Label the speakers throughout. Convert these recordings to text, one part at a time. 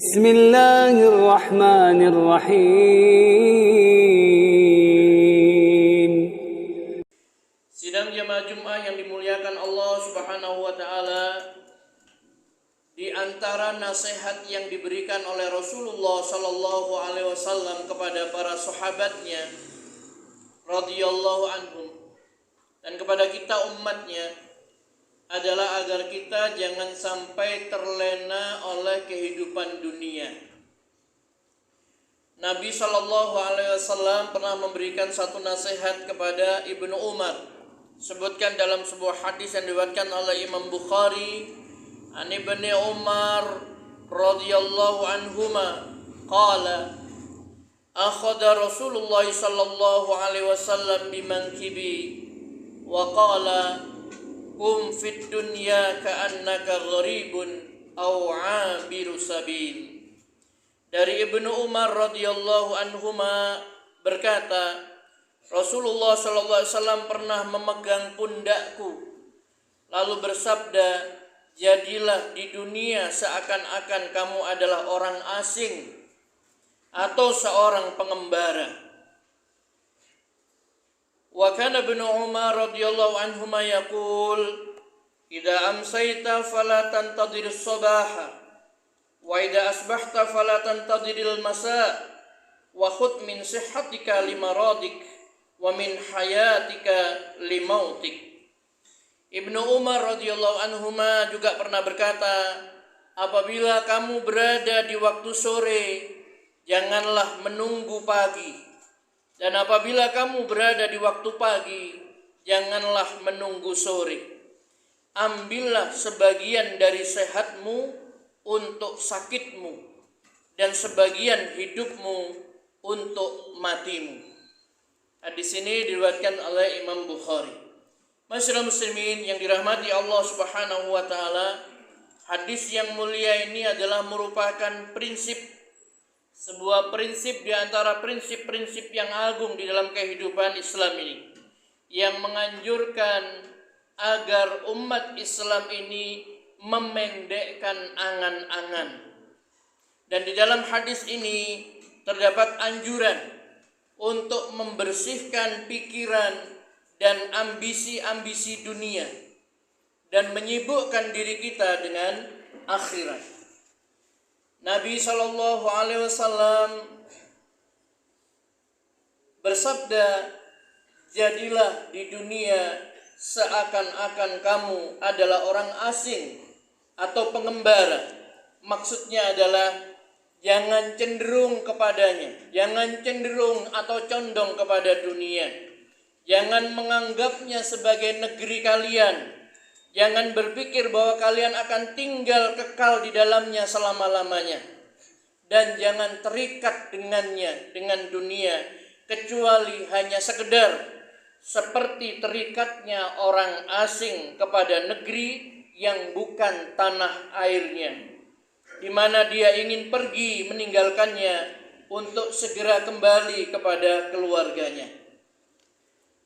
Speaker 1: Bismillahirrahmanirrahim.
Speaker 2: Sidang jamaah Jum'ah yang dimuliakan Allah Subhanahu wa taala, di antara nasihat yang diberikan oleh Rasulullah sallallahu alaihi wasallam kepada para sahabatnya radhiyallahu anhum dan kepada kita umatnya adalah agar kita jangan sampai terlena oleh kehidupan dunia. Nabi sallallahu alaihi wasallam pernah memberikan satu nasihat kepada Ibnu Umar. Sebutkan dalam sebuah hadis yang diriwayatkan oleh Imam Bukhari, an Ibnu Umar radhiyallahu anhuma qala akhadha Rasulullah sallallahu alaihi wasallam bimankibi wa qala kum fid dunya ka'annaka gharibun aw 'abiru sabil. Dari Ibnu Umar radhiyallahu anhuma berkata, Rasulullah sallallahu alaihi wasallam pernah memegang pundakku lalu bersabda, jadilah di dunia seakan-akan kamu adalah orang asing atau seorang pengembara. Wa kana Ibnu Umar radhiyallahu anhuma yaqul, idza amsayta fala tantadhir as-sabaha wa idza asbahta fala tantadhir al-masa wa khudh min sihhatika limaradik wa min hayatika limautik. Ibnu Umar radhiyallahu anhuma juga pernah berkata, apabila kamu berada di waktu sore, janganlah menunggu pagi. Dan apabila kamu berada di waktu pagi, janganlah menunggu sore. Ambillah sebagian dari sehatmu untuk sakitmu dan sebagian hidupmu untuk matimu. Hadis ini diriwayatkan oleh Imam Bukhari. Masyaallah muslimin yang dirahmati Allah Subhanahu wa taala, hadis yang mulia ini adalah merupakan sebuah prinsip di antara prinsip-prinsip yang agung di dalam kehidupan Islam ini, yang menganjurkan agar umat Islam ini memendekkan angan-angan. Dan di dalam hadis ini terdapat anjuran untuk membersihkan pikiran dan ambisi-ambisi dunia dan menyibukkan diri kita dengan akhirat. Nabi sallallahu alaihi wasallam bersabda, jadilah di dunia seakan-akan kamu adalah orang asing atau pengembara. Maksudnya adalah jangan cenderung kepadanya, jangan cenderung atau condong kepada dunia. Jangan menganggapnya sebagai negeri kalian. Jangan berpikir bahwa kalian akan tinggal kekal di dalamnya selama-lamanya. Dan jangan terikat dengannya, dengan dunia, kecuali hanya sekedar seperti terikatnya orang asing kepada negeri yang bukan tanah airnya, di mana dia ingin pergi meninggalkannya untuk segera kembali kepada keluarganya.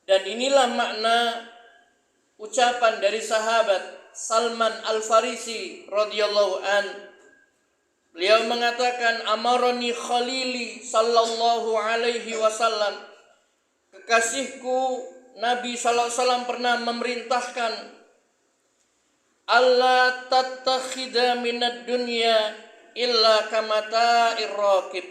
Speaker 2: Dan inilah makna ucapan dari sahabat Salman Al-Farisi radhiyallahu an. Beliau mengatakan, amaroni khalili sallallahu alaihi wasallam, kekasihku Nabi sallallahu alaihi wasallam pernah memerintahkan, alla tattakhidha minad dunya illa kamata'ir raqib,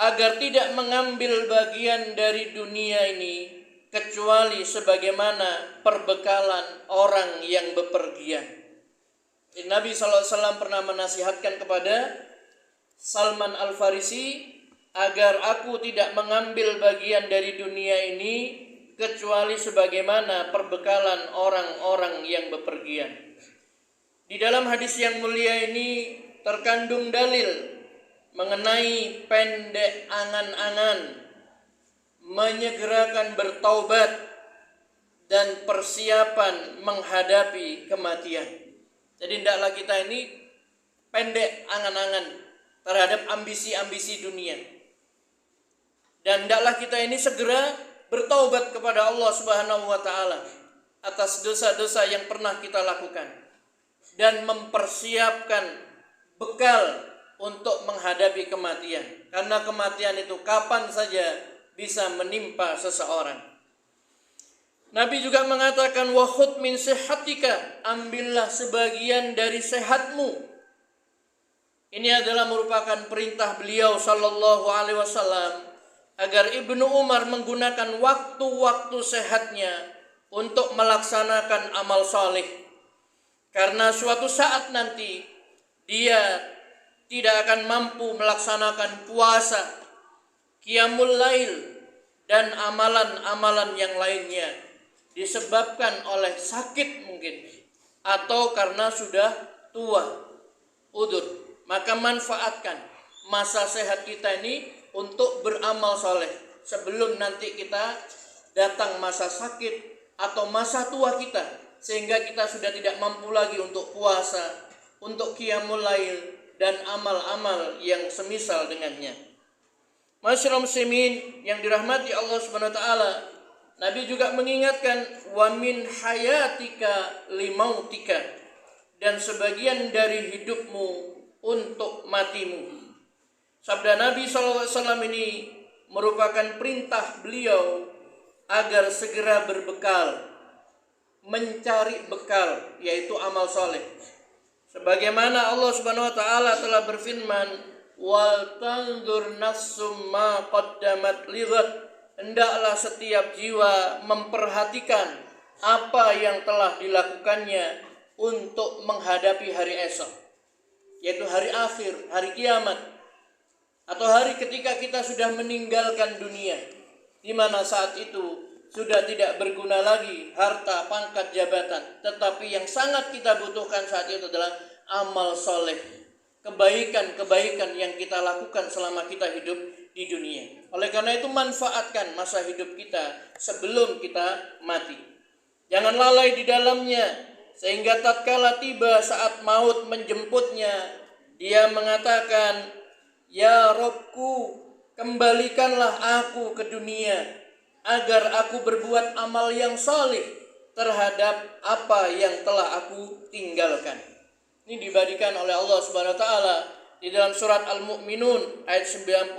Speaker 2: agar tidak mengambil bagian dari dunia ini kecuali sebagaimana perbekalan orang yang bepergian. Nabi SAW pernah menasihatkan kepada Salman Al-Farisi agar aku tidak mengambil bagian dari dunia ini kecuali sebagaimana perbekalan orang-orang yang bepergian. Di dalam hadis yang mulia ini terkandung dalil mengenai pendek angan-angan, menyegerakan bertaubat, dan persiapan menghadapi kematian. Jadi hendaklah kita ini pendek angan-angan terhadap ambisi-ambisi dunia. Dan hendaklah kita ini segera bertaubat kepada Allah Subhanahu wa taala atas dosa-dosa yang pernah kita lakukan. dan mempersiapkan bekal untuk menghadapi kematian. Karena kematian itu kapan saja bisa menimpa seseorang. Nabi juga mengatakan wa khudh min sihhatika, ambillah sebagian dari sehatmu. Ini adalah merupakan perintah beliau sallallahu alaihi wasallam agar Ibnu Umar menggunakan waktu-waktu sehatnya untuk melaksanakan amal saleh. Karena suatu saat nanti dia tidak akan mampu melaksanakan puasa, qiyamul lail, dan amalan-amalan yang lainnya disebabkan oleh sakit mungkin atau karena sudah tua, udur. Maka manfaatkan masa sehat kita ini untuk beramal soleh sebelum nanti kita datang masa sakit atau masa tua kita, sehingga kita sudah tidak mampu lagi untuk puasa, untuk qiyamul lail, dan amal-amal yang semisal dengannya. Masyaallah muslimin yang dirahmati Allah Subhanahu wa taala, Nabi juga mengingatkan wa min hayatika limautika, dan sebagian dari hidupmu untuk matimu. Sabda Nabi SAW ini merupakan perintah beliau agar segera berbekal, mencari bekal, yaitu amal soleh. Sebagaimana Allah Subhanahu wa taala telah berfirman, wal tanzur nafsum ma qaddamat lighat, hendaklah setiap jiwa memperhatikan apa yang telah dilakukannya untuk menghadapi hari esok, yaitu hari akhir, hari kiamat, atau hari ketika kita sudah meninggalkan dunia, di mana saat itu sudah tidak berguna lagi harta, pangkat, jabatan, tetapi yang sangat kita butuhkan saat itu adalah amal soleh, kebaikan-kebaikan yang kita lakukan selama kita hidup di dunia. Oleh karena itu manfaatkan masa hidup kita sebelum kita mati. Jangan lalai di dalamnya, sehingga tatkala tiba saat maut menjemputnya, dia mengatakan, ya Robku, kembalikanlah aku ke dunia agar aku berbuat amal yang salih terhadap apa yang telah aku tinggalkan. Ini diberikan oleh Allah Subhanahu wa taala di dalam surat Al-Mu'minun ayat 99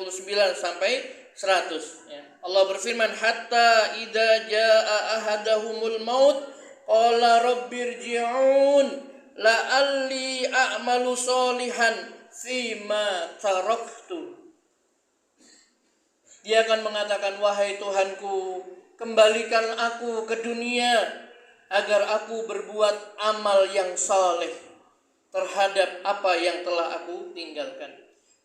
Speaker 2: sampai 100 ya. Allah berfirman, hatta idza jaa ahadahumul maut qala rabbirji'un la'alli a'malu sholihan fima taraktu. Dia akan mengatakan, wahai Tuhanku, kembalikan aku ke dunia agar aku berbuat amal yang saleh terhadap apa yang telah aku tinggalkan.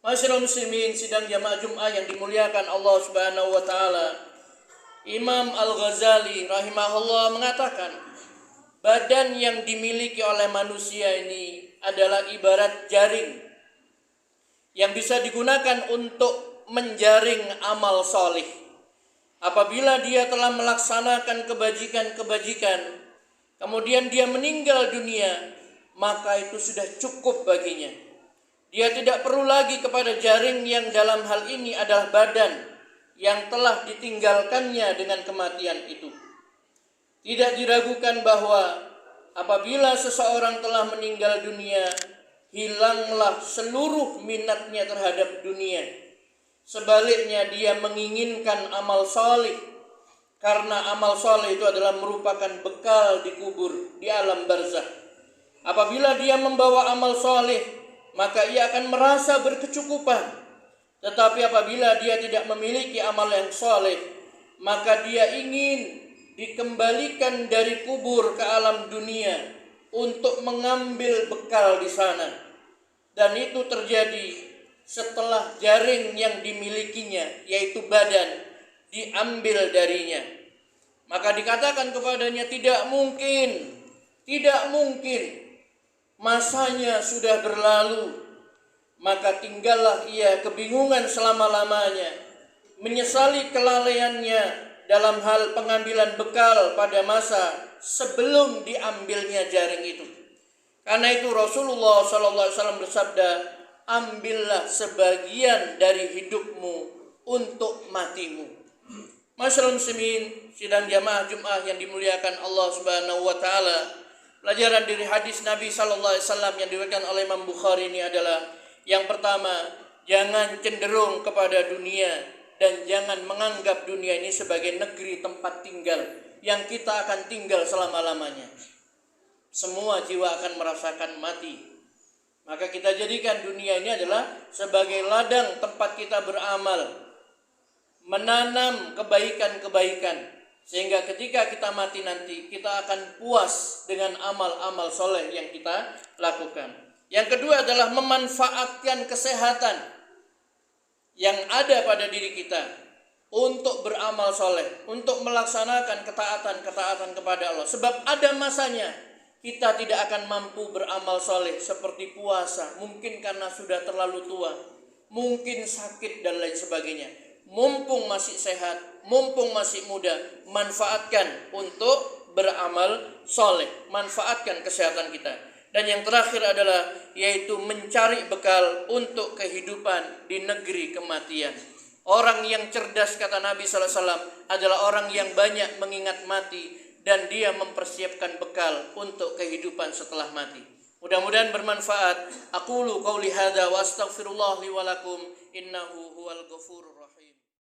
Speaker 2: Masyaallah muslimin sidang jamaah Jumat yang dimuliakan Allah Subhanahu wa taala, Imam Al-Ghazali rahimahullah mengatakan, badan yang dimiliki oleh manusia ini adalah ibarat jaring yang bisa digunakan untuk menjaring amal solih. Apabila dia telah melaksanakan kebajikan-kebajikan, kemudian dia meninggal dunia, maka itu sudah cukup baginya. Dia tidak perlu lagi kepada jaring yang dalam hal ini adalah badan yang telah ditinggalkannya dengan kematian itu. Tidak diragukan bahwa apabila seseorang telah meninggal dunia, hilanglah seluruh minatnya terhadap dunia. Sebaliknya dia menginginkan amal salih, karena amal salih itu adalah merupakan bekal di kubur, di alam barzakh. Apabila dia membawa amal salih, maka ia akan merasa berkecukupan. Tetapi apabila dia tidak memiliki amal yang salih, maka dia ingin dikembalikan dari kubur ke alam dunia untuk mengambil bekal di sana. Dan itu terjadi setelah jaring yang dimilikinya, yaitu badan, diambil darinya. Maka dikatakan kepadanya, tidak mungkin, masanya sudah berlalu. Maka tinggallah ia kebingungan selama-lamanya, menyesali kelalaiannya dalam hal pengambilan bekal pada masa sebelum diambilnya jaring itu. Karena itu Rasulullah SAW bersabda, ambillah sebagian dari hidupmu untuk matimu. Masyaallah muslimin sidang jamaah Jumat yang dimuliakan Allah Subhanahu wa taala, Pelajaran dari hadis Nabi sallallahu alaihi wasallam yang diriwayatkan oleh Imam Bukhari ini adalah yang pertama, jangan cenderung kepada dunia dan jangan menganggap dunia ini sebagai negeri tempat tinggal yang kita akan tinggal selama-lamanya. Semua jiwa akan merasakan mati. Maka kita jadikan dunia ini adalah sebagai ladang tempat kita beramal, menanam kebaikan-kebaikan, sehingga ketika kita mati nanti kita akan puas dengan amal-amal soleh yang kita lakukan. Yang kedua adalah memanfaatkan kesehatan yang ada pada diri kita untuk beramal soleh, untuk melaksanakan ketaatan kepada Allah. Sebab ada masanya kita tidak akan mampu beramal soleh seperti puasa, mungkin karena sudah terlalu tua, mungkin sakit dan lain sebagainya. Mumpung masih sehat, mumpung masih muda, manfaatkan untuk beramal soleh, manfaatkan kesehatan kita. Dan yang terakhir adalah yaitu mencari bekal untuk kehidupan di negeri kematian. Orang yang cerdas, kata Nabi sallallahu alaihi wasallam, adalah orang yang banyak mengingat mati dan dia mempersiapkan bekal untuk kehidupan setelah mati. Mudah-mudahan bermanfaat. Aqulu qauli hadza wa astaghfirullah li wa lakum innahu huwal ghafurur